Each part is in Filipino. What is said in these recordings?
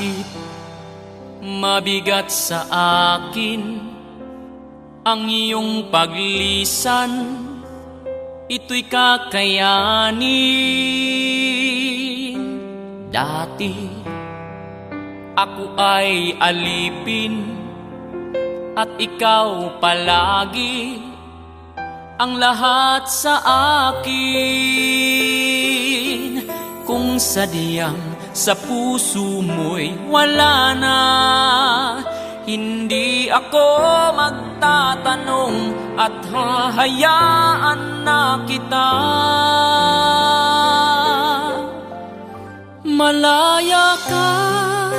Kahit mabigat sa akin ang iyong paglisan, ito'y kakayanin. Dati ako ay alipin at ikaw palagi ang lahat sa akin. Kung sadyang sa puso mo'y wala na, hindi ako magtatanong at hahayaan na kita. Malaya kang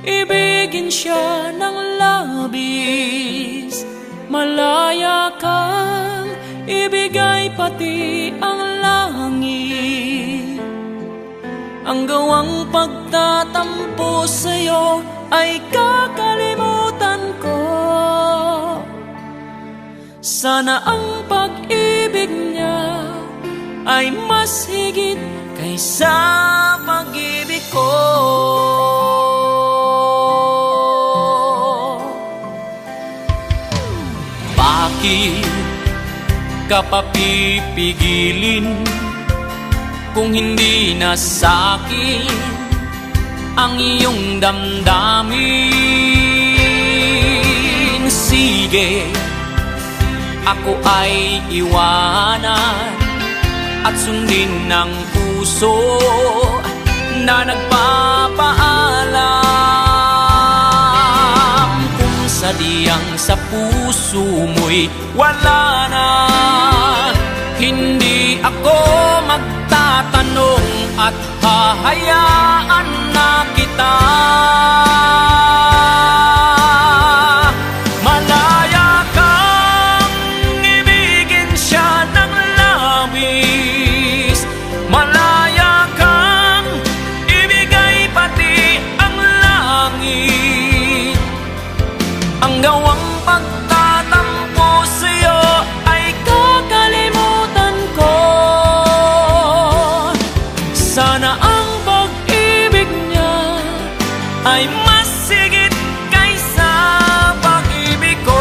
ibigin siya ng labis, malaya kang ibigay pati ang langit. Ang gawang pagtatampo sa'yo ay kakalimutan ko. Sana ang pag-ibig niya ay mas higit kaysa pag-ibig ko. Bakit ka papipigilin kung hindi na sa'kin ang iyong damdamin? Sige, ako ay iwanan at sundin ng puso na nagpapaalam. Kung sadyang sa puso mo'y wala na, hindi ako magtatanong at hahayaan na kita. Malaya kang ibigin siya ng labis, malaya kang ibigay pati ang langit. Ang gawang pagtatampo sa'yo ay kakalimutan ko. Sana ang pag-ibig niya ay mas higit kaysa pag-ibig ko.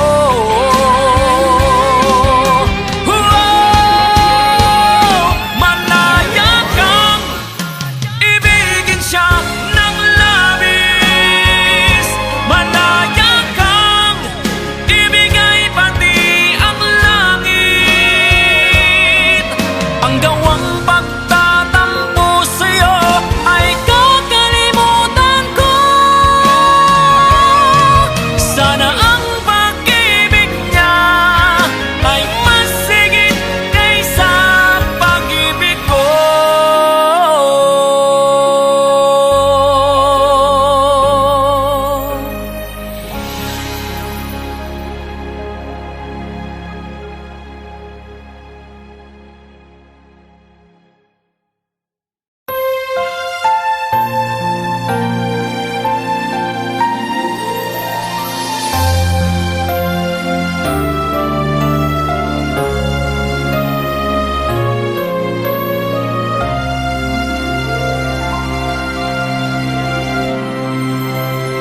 Malaya kang ibigin siya ng labis, malaya kang ibigay pati ang langit. Ang gawang pagtatampo sa'yo ay kakalimutan ko. Sana ang pag-ibig niya ay mas higit kaysa pag-ibig ko.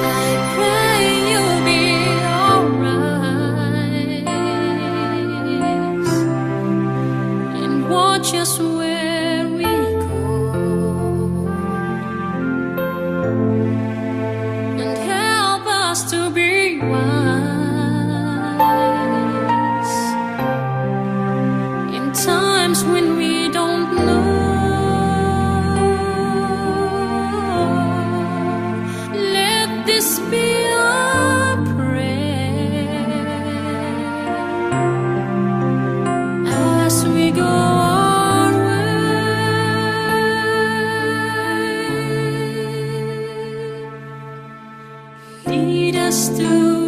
I pray you'll be alright and watch us where we go, and help us to be wise in times when we don't know. Let this be our prayer as we go our way. Lead us to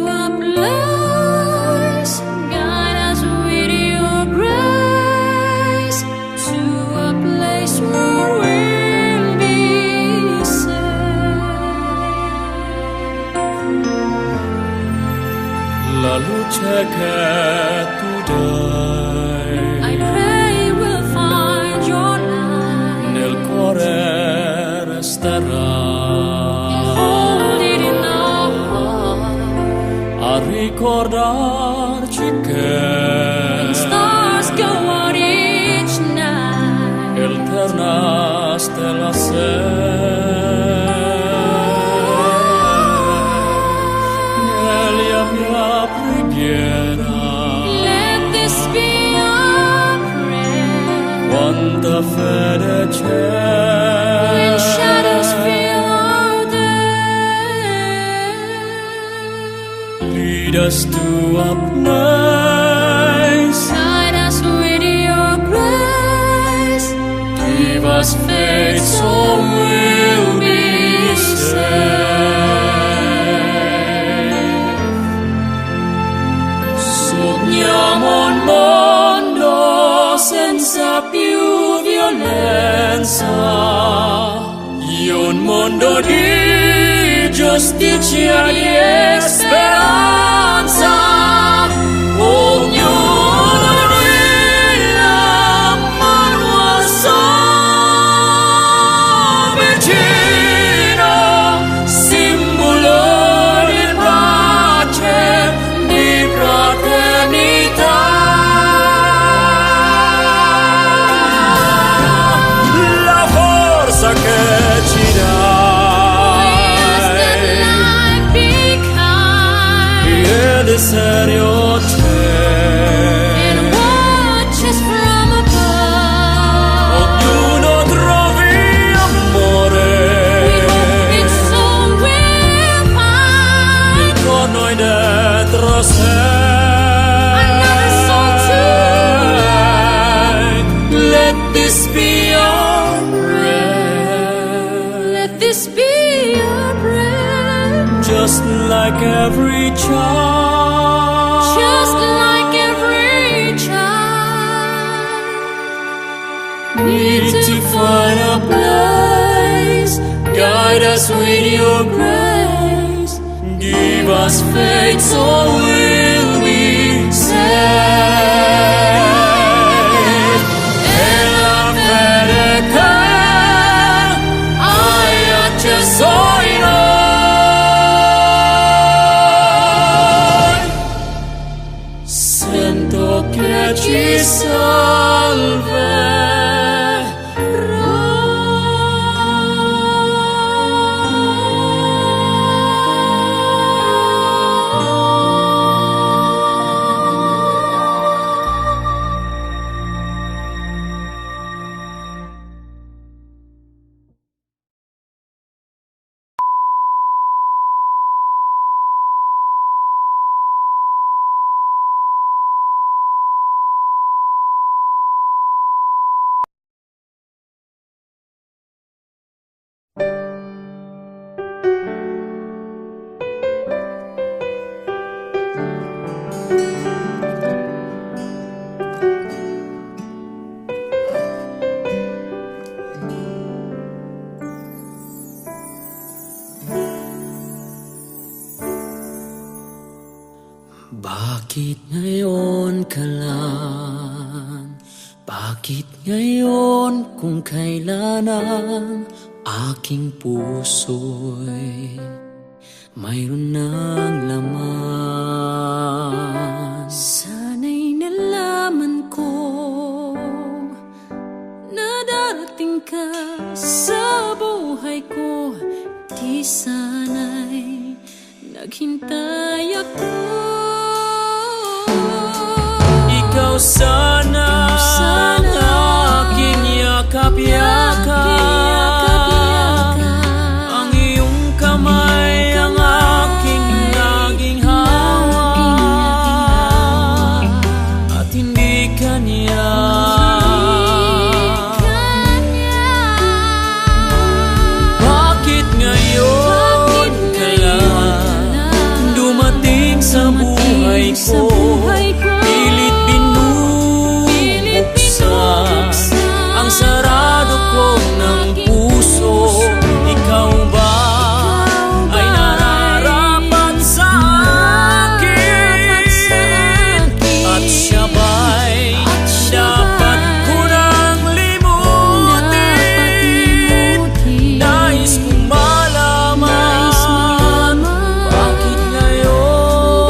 a place, guide us with your grace, to a place where we'll be safe. La luce che tu dai I pray we'll find your light nel cuore resterà. and hold ricordarci che Stars go out each night. eterna stella sei nella mia preghiera. Let this be our prayer. Quanta fede When c'è shadows fill our day, lead us to a place, guide us with your grace. give us faith so we'll be safe. Sogniamo un mondo senza più violenza, un mondo di giustizia e speranza. Ognuno brilla, mano al sol vicino, simbolo di pace, di fraternità. La forza che ci serio and watches from above. ognuno trovi amore, Its soul will find con noi dentro sé. another soul to Let this be our prayer, let this be your prayer. just like every child. Just like every child, Need to find a place, guide us with your grace, give us faith so we'll be safe. E la fede che hai acceso in noi, sento che ci Bakit ngayon ka lang? Bakit ngayon kung kailan ang aking puso'y mayroon ng laman? sana'y nalaman ko na darating ka sa buhay ko. Di sana'y naghintay ako. Ikaw sana ang aking yakap-yakap, ang iyong kamay ang aking naging hawak, at hindi kanya. Bakit ngayon ka lang dumating sa buhay ko? Pilit binubuksan ang sarado ko ng puso. Ikaw ba ay nararapat sa akin? At siya ba'y dapat ko nang limutin? Nais kong malaman bakit ngayon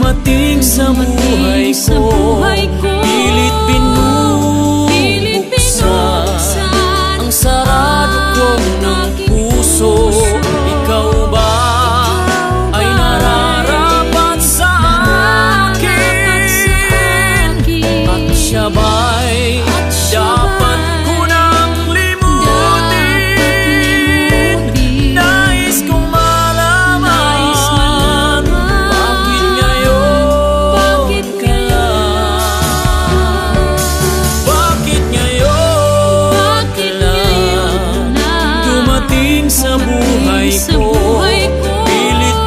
dumating sa buhay ko, pilit binubuksan ang sarado kong ng puso. Ikaw ba ay nararapat sa akin? At siya ba'y dapat ko nang limutin? Nais kong malaman, bakit ngayon ka lang? Bakit ngayon ka lang dumating sa buhay ko? Pilit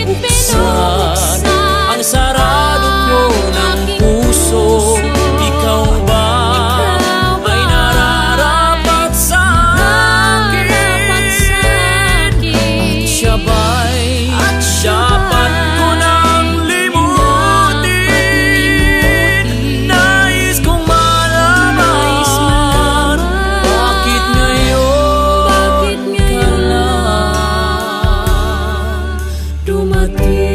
binubuksan ang sarado ko ng puso. Ikaw ba ay nararapat sa akin? Siya ba'y dapat ko nang limutin? Nais kong malaman, bakit ngayon ka lang dumating?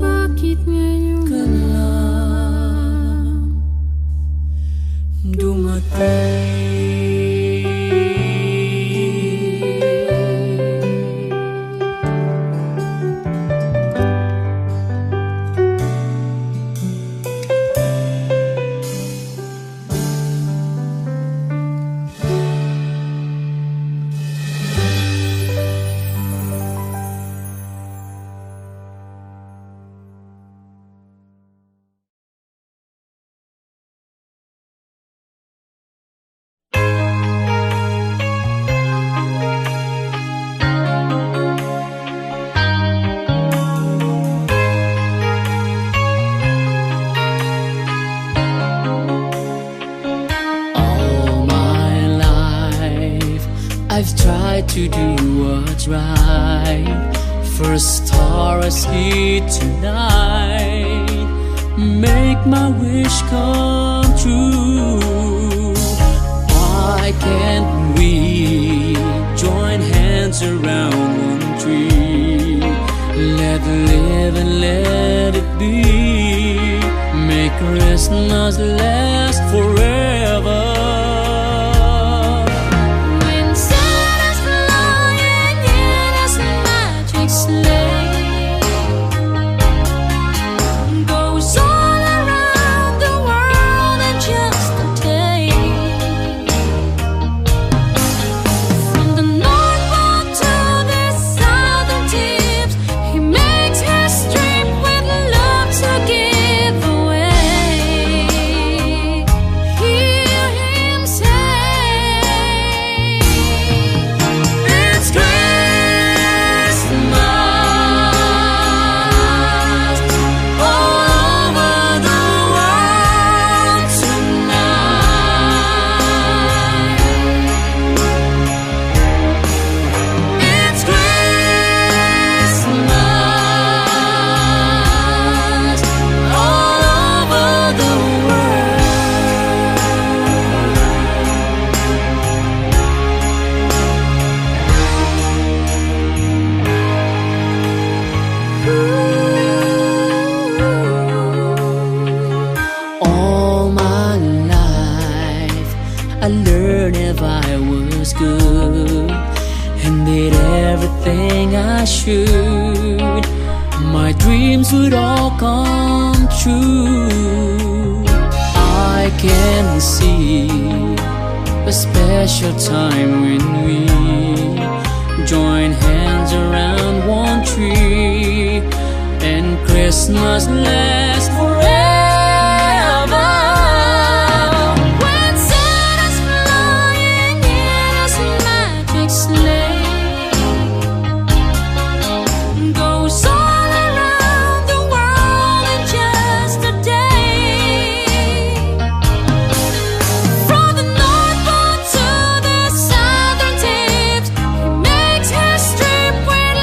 Bakit ngayon ka lang dumating? All my life I've tried to do what's right. First star I see tonight, make my wish come true. Why can't we join hands around one tree? Let live and let it be. Make Christmas last forever. When Santa's flying in his magic sleigh, goes all around the world in just a day. From the North Pole to the southern tips, he makes history with love to give away. Hear him say, it's Christmas all over the world tonight. It's Christmas all over the world. All my life I learned if I was good and did everything I should, my dreams would all come true. I can see a special time when we join hands around one tree and Christmas lasts forever. When Santa's flying in his magic sleigh, goes all around the world in just a day. From the North Pole to the southern tips, he makes history with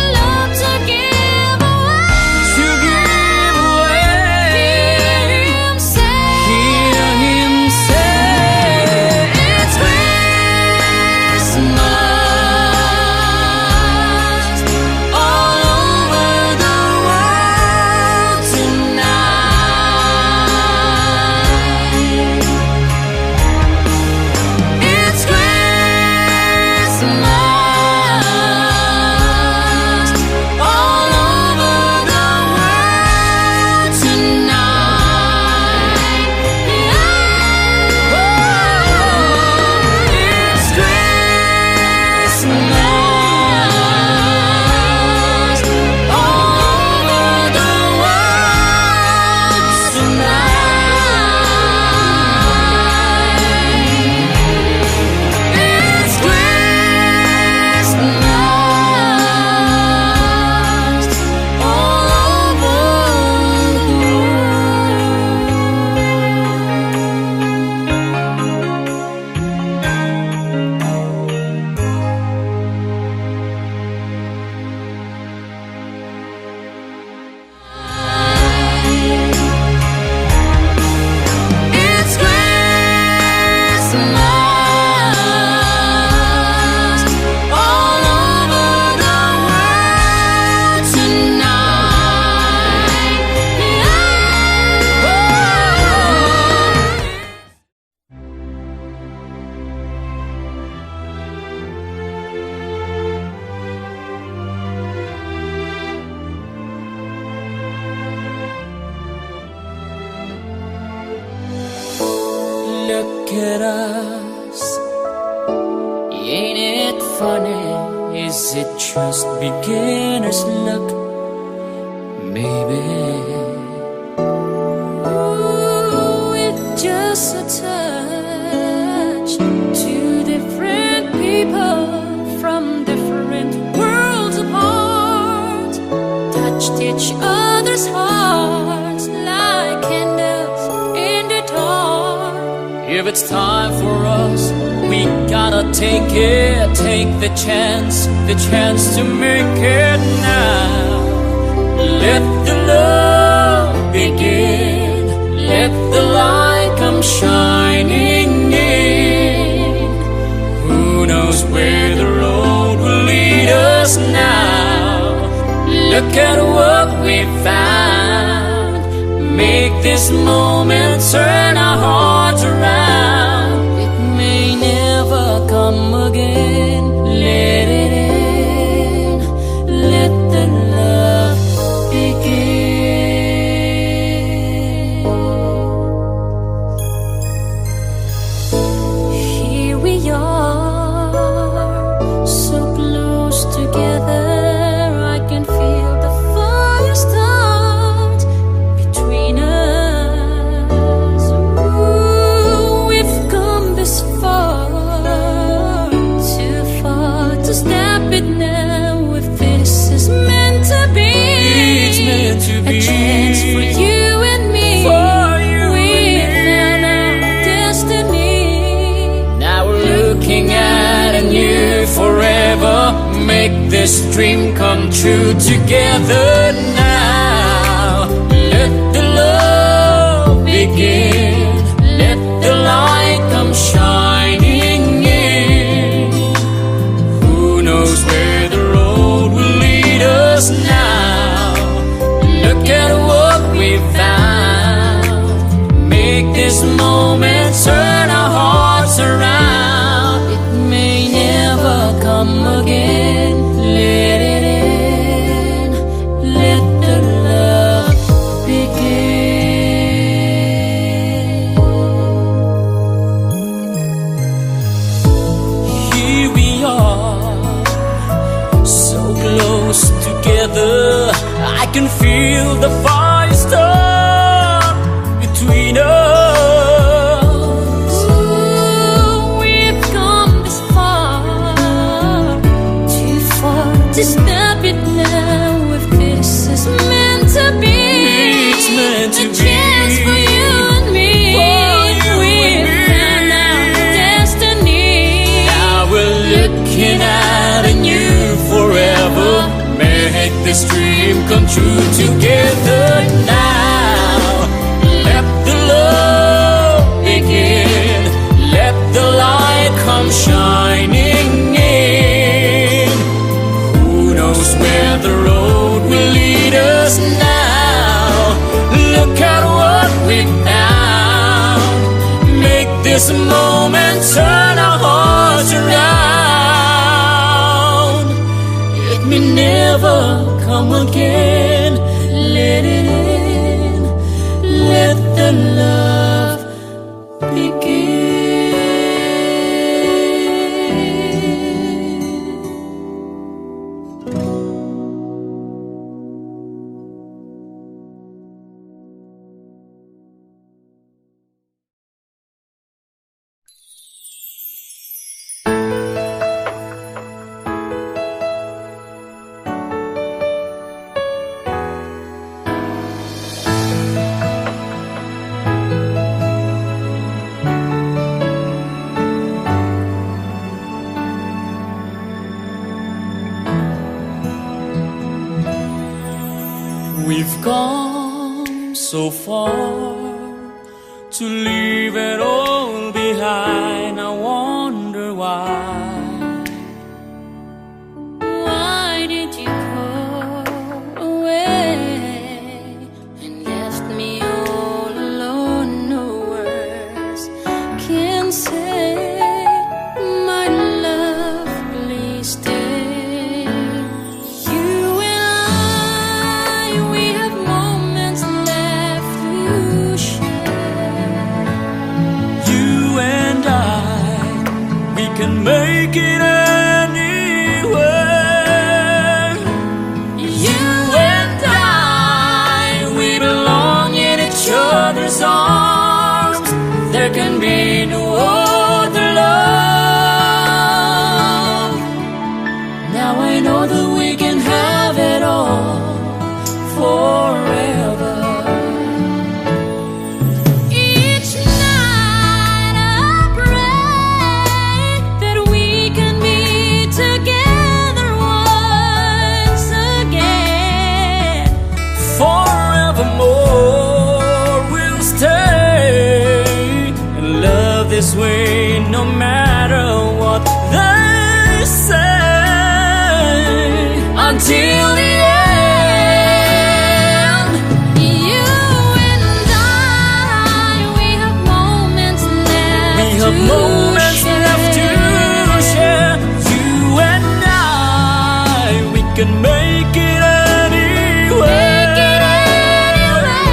look at us. Ain't it funny? Is it just beginner's luck? Maybe. Ooh, it's just a touch. Two different people from different worlds apart touched each other's hearts like candles in the dark. If it's time for us, we gotta take it, take the chance to make it now. Let the love begin, let the light come shining in. Who knows where the road will lead us now? Look at what we found. Make this moment turn our hearts around. It may never come again. Let it in. Let the love begin. Here we are, so close together. I can feel the fire start between us. Ooh, we've come this far, too far to stop it now. If this is meant to be, It's meant to be. a chance for you and me. For you We and me. found our destiny. Now we're looking at a new forever. Make this dream come true together now. Let the love begin. Let the light come shining in. Who knows where the road will lead us now? Look at what we found. Make this moment turn our hearts around. It may never come again. Let it in. Let the love begin. Here we are, so close together. I can feel the fire start between us. Ooh, we've come this far, too far to stop it now. If this is meant to be, It's meant to a be. chance for you and me. For you We've and me. found our destiny. Now we're looking at a new forever. Make this dream come true together now. Let the love begin. Let the light come shining in. Who knows where the road will lead us now? Look at what we found. Make this moment turn our hearts around. It may never come again. Let it in. Let the love begin. We've come so far to leave it all behind. I wonder why. Why did you go away and left me all alone? No words can say. My love, please stay. You and I, we have moments left to share. You and there can be no other love. Now I know that we can have it all forever. Each night I pray that we can be together once again. Forevermore we'll stay and love this way, no matter what they say, until the end. You and I, we have moments left. We have moments left to share. You and I, we can make it anywhere. Make it anywhere.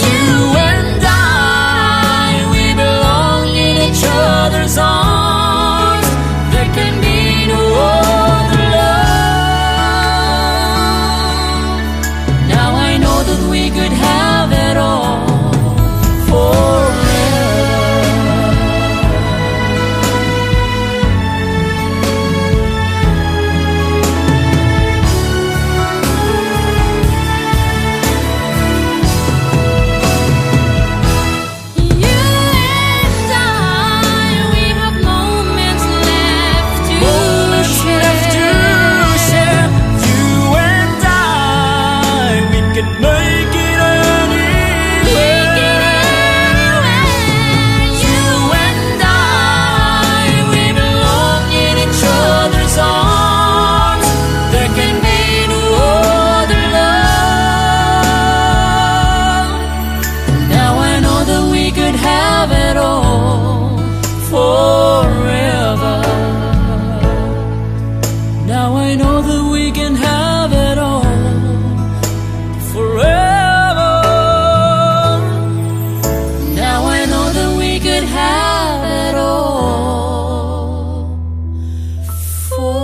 You and I, we belong in each other's arms. There can be no other love. Now I know that we could have it all forever. You and I, we have moments left to Moments left to share. You and I, we can make it anywhere. You and I, we belong in each other's arms. There can be no other love. Now I know that we could have it all forever. Now I know that we can have it all forever. Now I know that we could have it all forever.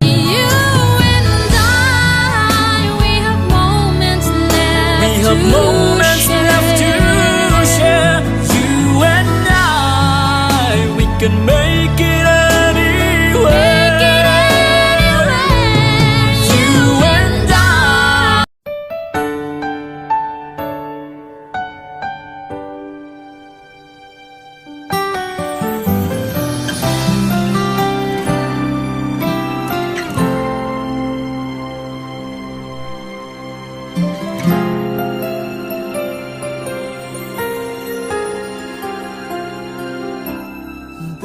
You and I, we have moments left. We have moments left to share. You and I, we can make it anywhere. You and I.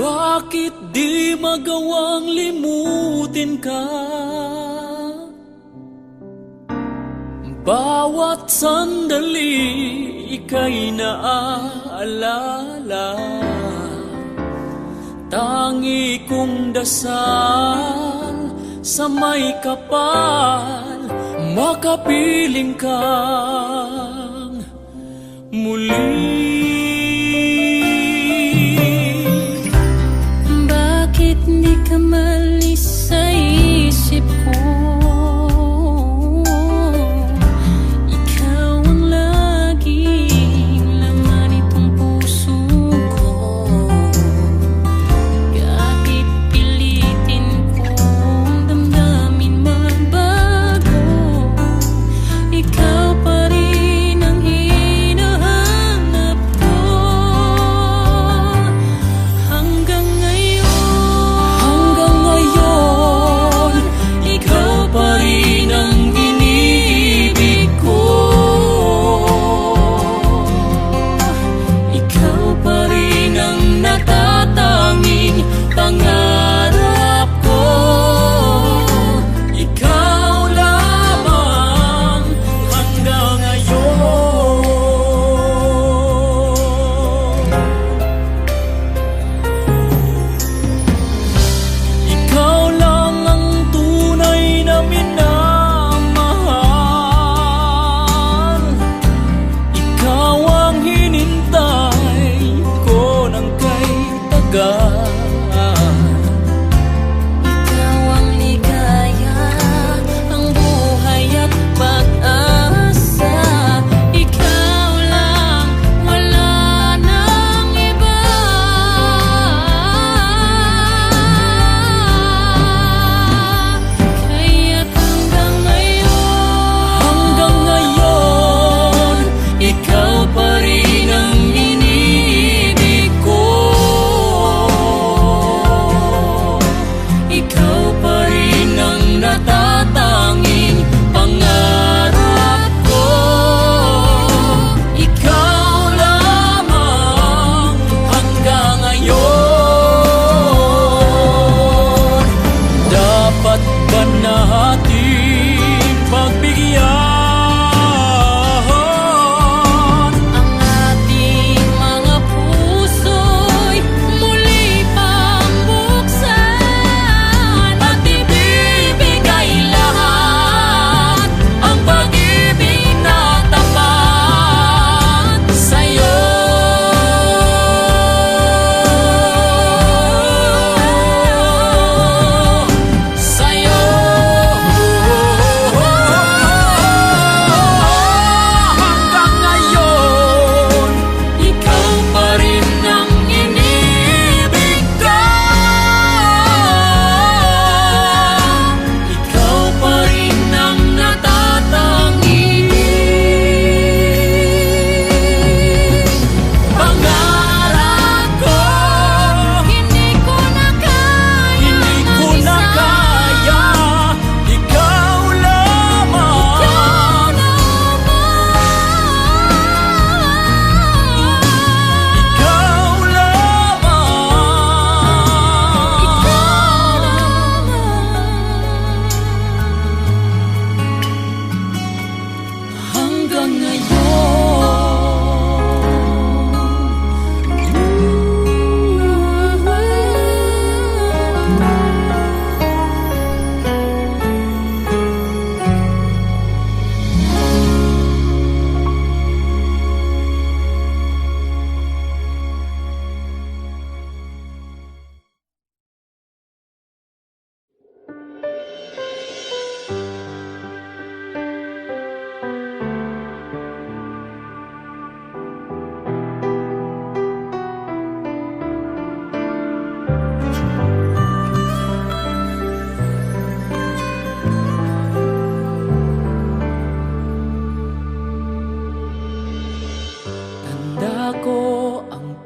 Bakit di magawang limutin ka? Bawat sandali ika'y naaalala. Tangi kong dasal sa may kapal, makapiling kang muli. Bakit di ka malis sa isip ko? Ikaw ang laging laman itong puso ko. Kahit pilitin kong damdamin magbago, ikaw pa rin ang hinahanap ko.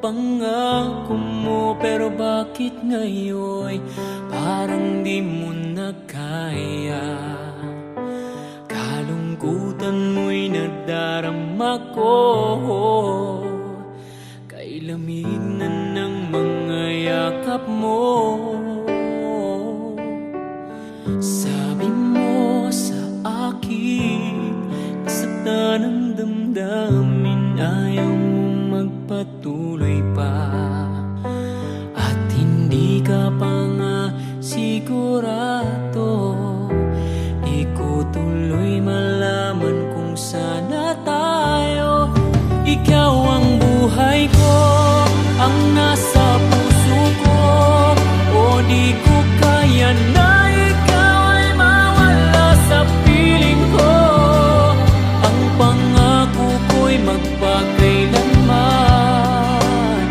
pangako mo, pero bakit ngayon parang di mo na kaya? Kalungkutan mo'y nadarama ko, kay lamig na ng mga yakap mo. Sabi mo sa akin, nasaktan ang damdamin, ayaw mo magpatuloy pa, at hindi ka pa nga sigurado. Di ko tuloy malaman kung sana tayo. Ikaw ang buhay ko, ang nasa puso ko, o di ko kaya na ikaw ay mawala sa piling ko. Ang pangako ko'y magpakailanman.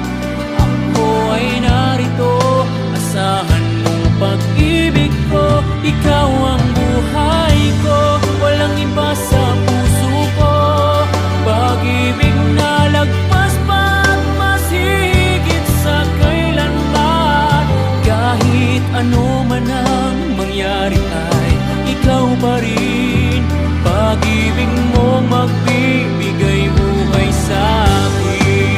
Ako ay narito, asahan mong pag-ibig ko. Ikaw ang buhay ko, walang iba sa puso ko. Pag-ibig na lagpas pa at mas higit sa kailanman. Kahit ano man ang mangyari ay ikaw pa rin. Pag-ibig mo magbibigay buhay sa akin.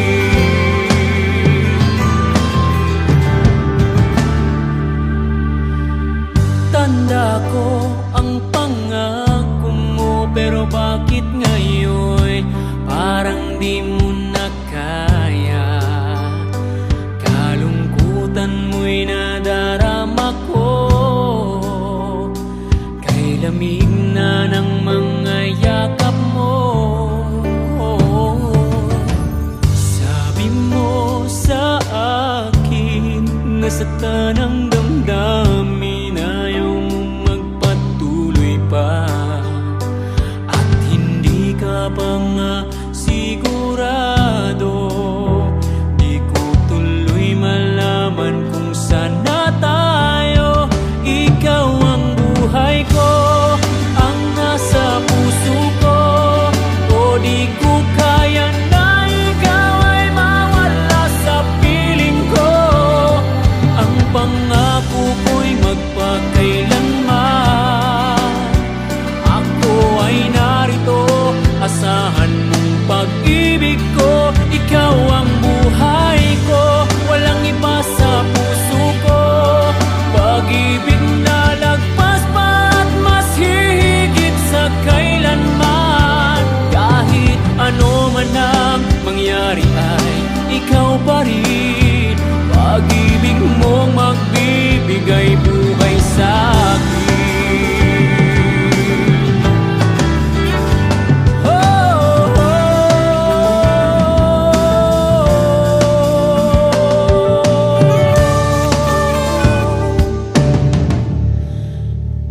Tanda ko ang pangako mo, pero bakit ngayon parang di mo na kaya? Kalungkutan mo'y nadarama ko, kay lamig na ng mga yakap mo. Sabi mo sa akin, nasaktan ang damdamin, ayaw mo magpatuloy pa, at hindi ka pa nga sigurado. Di ko tuloy malaman kung sana tayo. Ikaw ang buhay ko, ang nasa puso ko, o di ko kaya na ikaw ay mawala sa piling ko. Ang pangako ko'y magpakailanman. Ako ay narito, asahan mong pag-ibig ko. Ikaw ang buhay ko, walang iba sa puso ko. Pag-ibig na lagpas pa at mas higit sa kailanman. Kahit ano man ang mangyari ay ikaw pa rin. Pag-ibig mo magbibigay buhay sa akin.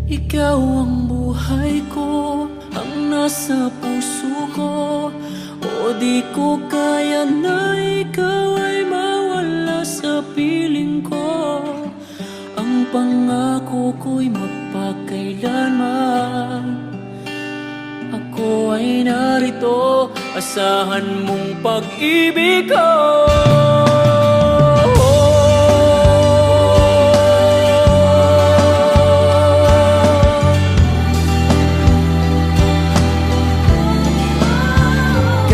Ikaw ang buhay ko, ang nasa puso ko, o di ko kaya na ikaw ay mawala sa piling ko. Ang pangako ko'y magpakailanman. Ako ay narito, asahan mong pag-ibig ko.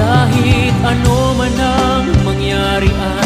Kahit ano man ang mangyari ay